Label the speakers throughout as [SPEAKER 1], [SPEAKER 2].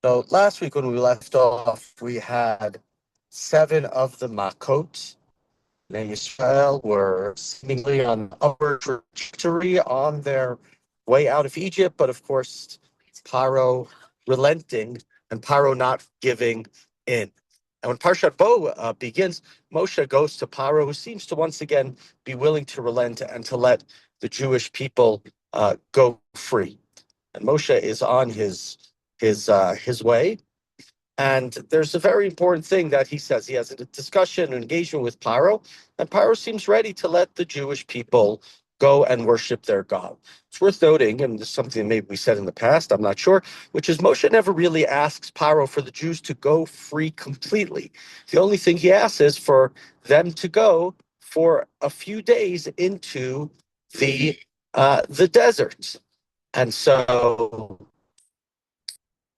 [SPEAKER 1] So last week when we left off, we had seven of the Makot. Now Israel were seemingly on an upward trajectory on their way out of Egypt, but of course, Paro relenting and Paro not giving in. And when Parshat Bo begins, Moshe goes to Paro, who seems to once again be willing to relent and to let the Jewish people go free. And Moshe is on his way. And there's a very important thing that he says. He has a discussion, an engagement with Paro, and Paro seems ready to let the Jewish people go and worship their God. It's worth noting, and this is something maybe we said in the past, I'm not sure, which is Moshe never really asks Paro for the Jews to go free completely. The only thing he asks is for them to go for a few days into the desert. And so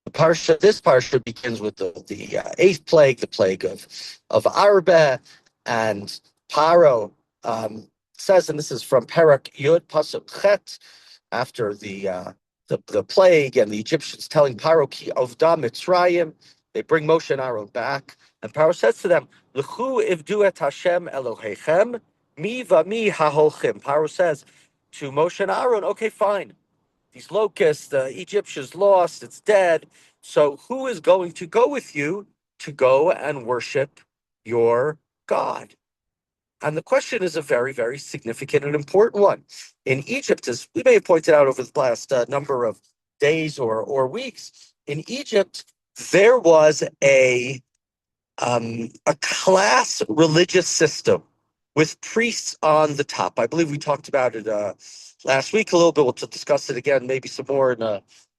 [SPEAKER 1] this parsha begins with the eighth plague, the plague of Arbe, and Paro says, and this is from Perak Yud Pasuk Chet, after the plague and the Egyptians telling Paro ki ovda Mitzrayim, they bring Moshe and Aaron back, and Paro says to them, L'chu ivdu et Hashem Elohechem, mi va mi haholchim. Paro says to Moshe and Aaron, okay, fine. These locusts, the Egyptians lost, it's dead. So who is going to go with you to go and worship your God? And the question is a very, very significant and important one. In Egypt, as we may have pointed out over the last number of days or weeks, in Egypt, there was a class religious system with priests on the top. I believe we talked about it last week a little bit. We'll discuss it again, maybe some more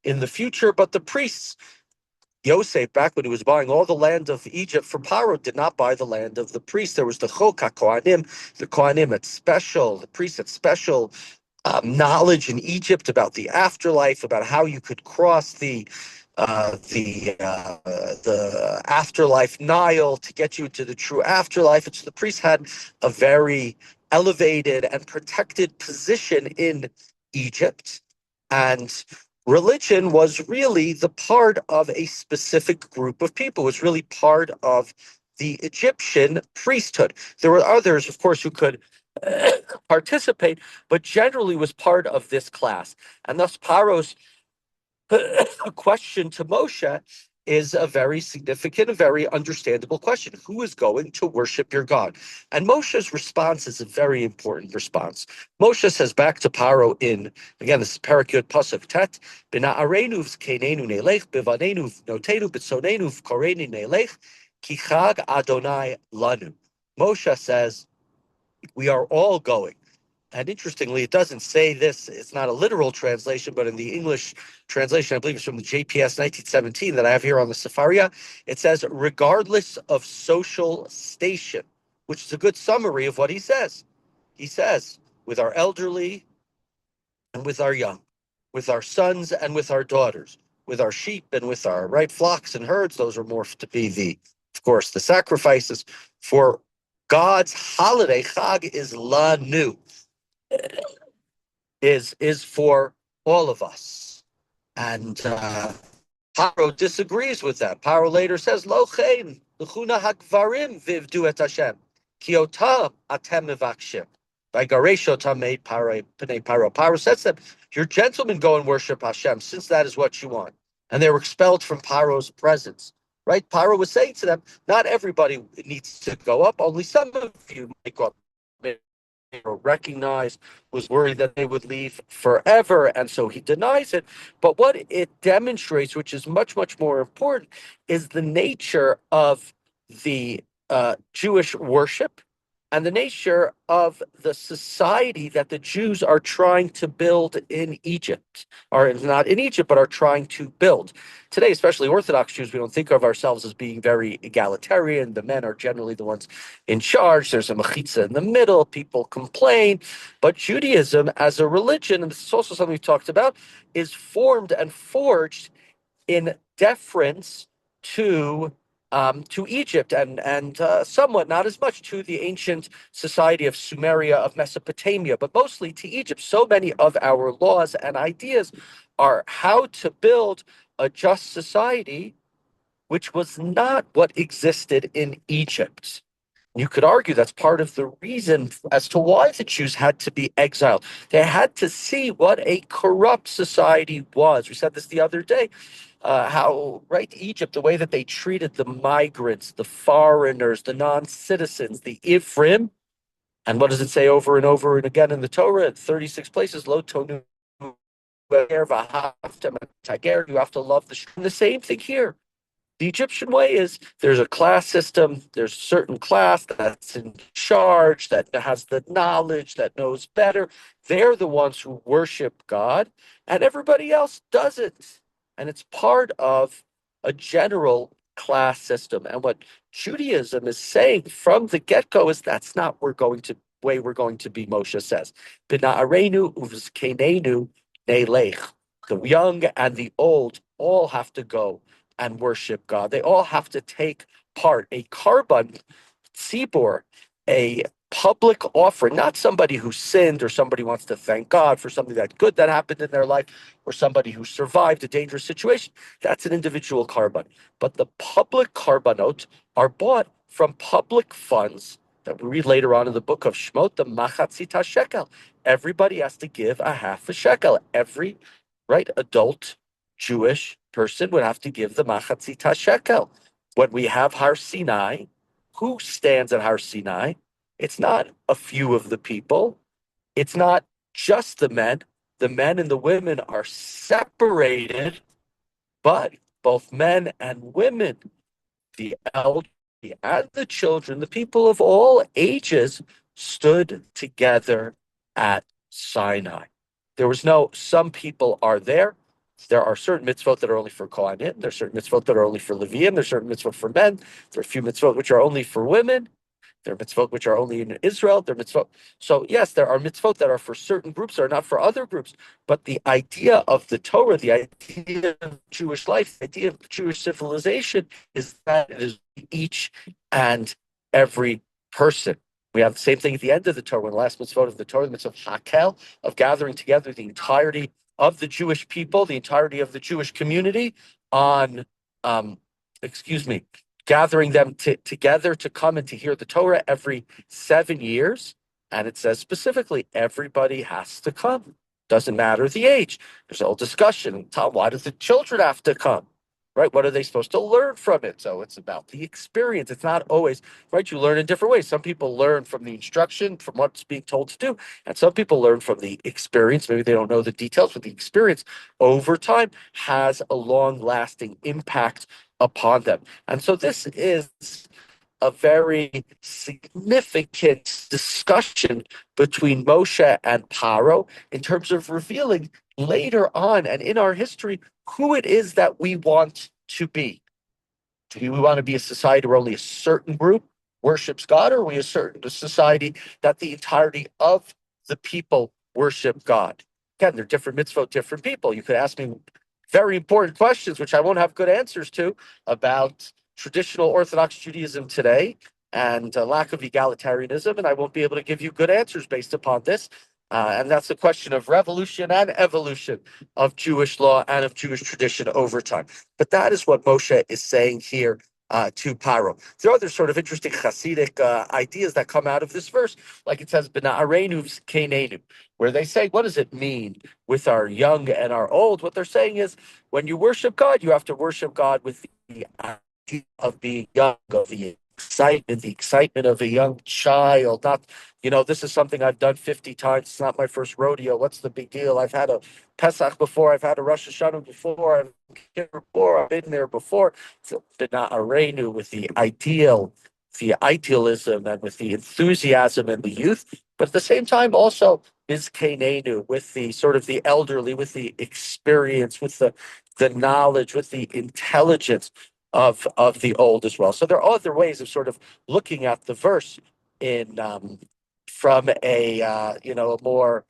[SPEAKER 1] in the future. But the priests, Yosef, back when he was buying all the land of Egypt for Paro, did not buy the land of the priests. There was the Chok HaKohanim, the Kohanim had special, the priests had special knowledge in Egypt about the afterlife, about how you could cross the afterlife Nile to get you to the true afterlife. And so the priests had a very elevated and protected position in Egypt. And religion was really the part of a specific group of people. It was really part of the Egyptian priesthood. There were others, of course, who could participate, but generally was part of this class. And thus Paro's question to Moshe is a very significant, a very understandable question. Who is going to worship your God? And Moshe's response is a very important response. Moshe says back to Paro again, this is Perak Yud Pasuk Tet, B'na'arenu v'zkenenu nelech, b'vanenu v'notenu b'tzonenu v'korenu nelech, ki chag Adonai lanu. Moshe says, we are all going. And interestingly, it doesn't say this. It's not a literal translation, but in the English translation, I believe it's from the JPS 1917 that I have here on the Sefaria, it says, regardless of social station, which is a good summary of what he says. He says, with our elderly and with our young, with our sons and with our daughters, with our sheep and with our flocks and herds, those are more to be of course, the sacrifices. For God's holiday, Chag is lanu, is for all of us. And Paro disagrees with that. Paro later says, Lo chen, l'chuna hakvarim vivdu et Hashem, ki otam atem mivakshim. By Garesho Tamei Pnei Paro. Paro says to them, your gentlemen go and worship Hashem, since that is what you want. And they were expelled from Paro's presence. Right? Paro was saying to them, not everybody needs to go up, only some of you might go up. Recognized, was worried that they would leave forever, and so he denies it. But what it demonstrates, which is much, much more important, is the nature of the Jewish worship and the nature of the society that the Jews are trying to build in Egypt, or not in Egypt, but are trying to build. Today, especially Orthodox Jews, we don't think of ourselves as being very egalitarian. The men are generally the ones in charge. There's a mechitza in the middle. People complain. But Judaism as a religion, and this is also something we've talked about, is formed and forged in deference to to Egypt and somewhat, not as much, to the ancient society of Sumeria of Mesopotamia, but mostly to Egypt. So many of our laws and ideas are how to build a just society, which was not what existed in Egypt. You could argue that's part of the reason as to why the Jews had to be exiled. They had to see what a corrupt society was. We said this the other day, how, right, Egypt, the way that they treated the migrants, the foreigners, the non-citizens, the Ephraim. And what does it say over and over and again in the Torah at 36 places? Lo tonu you have to love the. And the same thing here. The Egyptian way is there's a class system, there's a certain class that's in charge, that has the knowledge, that knows better. They're the ones who worship God, and everybody else doesn't. And it's part of a general class system. And what Judaism is saying from the get-go is that's not way we're going to be, Moshe says. B'na'arenu uv'zkenenu ne'lech. The young and the old all have to go and worship God. They all have to take part. A korban tzibur, a public offering, not somebody who sinned or somebody wants to thank God for something that good that happened in their life or somebody who survived a dangerous situation. That's an individual korban. But the public korbanot are bought from public funds that we read later on in the book of Shmot, the machatzita shekel. Everybody has to give a half a shekel. Every adult Jewish person would have to give the machatzita shekel. When we have Har Sinai, who stands at Har Sinai? It's not a few of the people. It's not just the men. The men and the women are separated, but both men and women, the elderly and the children, the people of all ages, stood together at Sinai. There was no, some people are there. There are certain mitzvot that are only for Kohanim. There are certain mitzvot that are only for Leviim. There are certain mitzvot for men. There are a few mitzvot which are only for women. There are mitzvot which are only in Israel. There are mitzvot. So yes, there are mitzvot that are for certain groups, that are not for other groups. But the idea of the Torah, the idea of Jewish life, the idea of Jewish civilization is that it is each and every person. We have the same thing at the end of the Torah, when the last mitzvot of the Torah, the mitzvah of Hakel, of gathering together the entirety of the Jewish people, the entirety of the Jewish community on, gathering them together to come and to hear the Torah every 7 years. And it says specifically, everybody has to come. Doesn't matter the age. There's a whole discussion. Why does the children have to come? Right? What are they supposed to learn from it? So it's about the experience. It's not always, right? You learn in different ways. Some people learn from the instruction, from what's being told to do. And some people learn from the experience. Maybe they don't know the details, but the experience over time has a long lasting impact upon them. And so this is a very significant discussion between Moshe and Paro in terms of revealing later on and in our history who it is that we want to be. Do we want to be a society where only a certain group worships God, or are we a society that the entirety of the people worship God? Again, they're different mitzvot, different people. You could ask me very important questions, which I won't have good answers to, about traditional Orthodox Judaism today and lack of egalitarianism, and I won't be able to give you good answers based upon this. And that's the question of revolution and evolution of Jewish law and of Jewish tradition over time. But that is what Moshe is saying here to Paro. There are other sort of interesting Hasidic ideas that come out of this verse, like it says, "B'na'arenu v'zkenenu," where they say, what does it mean with our young and our old? What they're saying is, when you worship God, you have to worship God with the idea of being young, of the excitement of a young child. Not, this is something I've done 50 times. It's not my first rodeo. What's the big deal? I've had a Pesach before. I've had a Rosh Hashanah before. I've been there before. So, not arenu with the idealism and with the enthusiasm and the youth, but at the same time also is Kenenu with the sort of the elderly, with the experience, with the knowledge, with the intelligence of the old as well. So there are other ways of sort of looking at the verse in from a more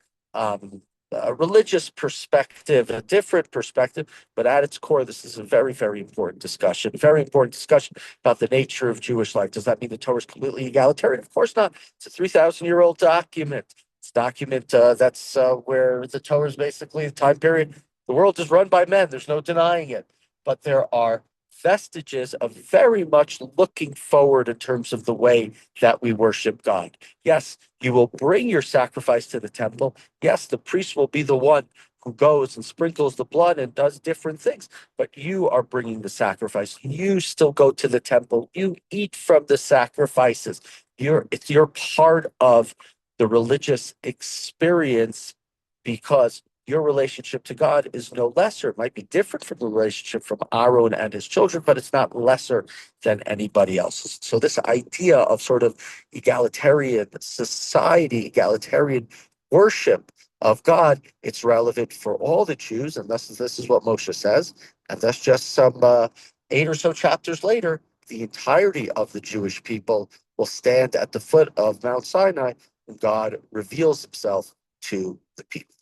[SPEAKER 1] a religious perspective, a different perspective, but at its core, this is a very, very important discussion. Very important discussion about the nature of Jewish life. Does that mean the Torah is completely egalitarian? Of course not. It's a 3,000-year-old document. It's a document that's where the Torah is basically the time period. The world is run by men. There's no denying it. But there are vestiges of very much looking forward in terms of the way that we worship God. Yes, you will bring your sacrifice to the temple. Yes, the priest will be the one who goes and sprinkles the blood and does different things, but you are bringing the sacrifice. You still go to the temple. You eat from the sacrifices. You're part of the religious experience because your relationship to God is no lesser. It might be different from the relationship from Aaron and his children, but it's not lesser than anybody else's. So this idea of sort of egalitarian society, egalitarian worship of God, it's relevant for all the Jews, and this is what Moshe says, and that's just some 8 or so chapters later, the entirety of the Jewish people will stand at the foot of Mount Sinai, and God reveals himself to the people.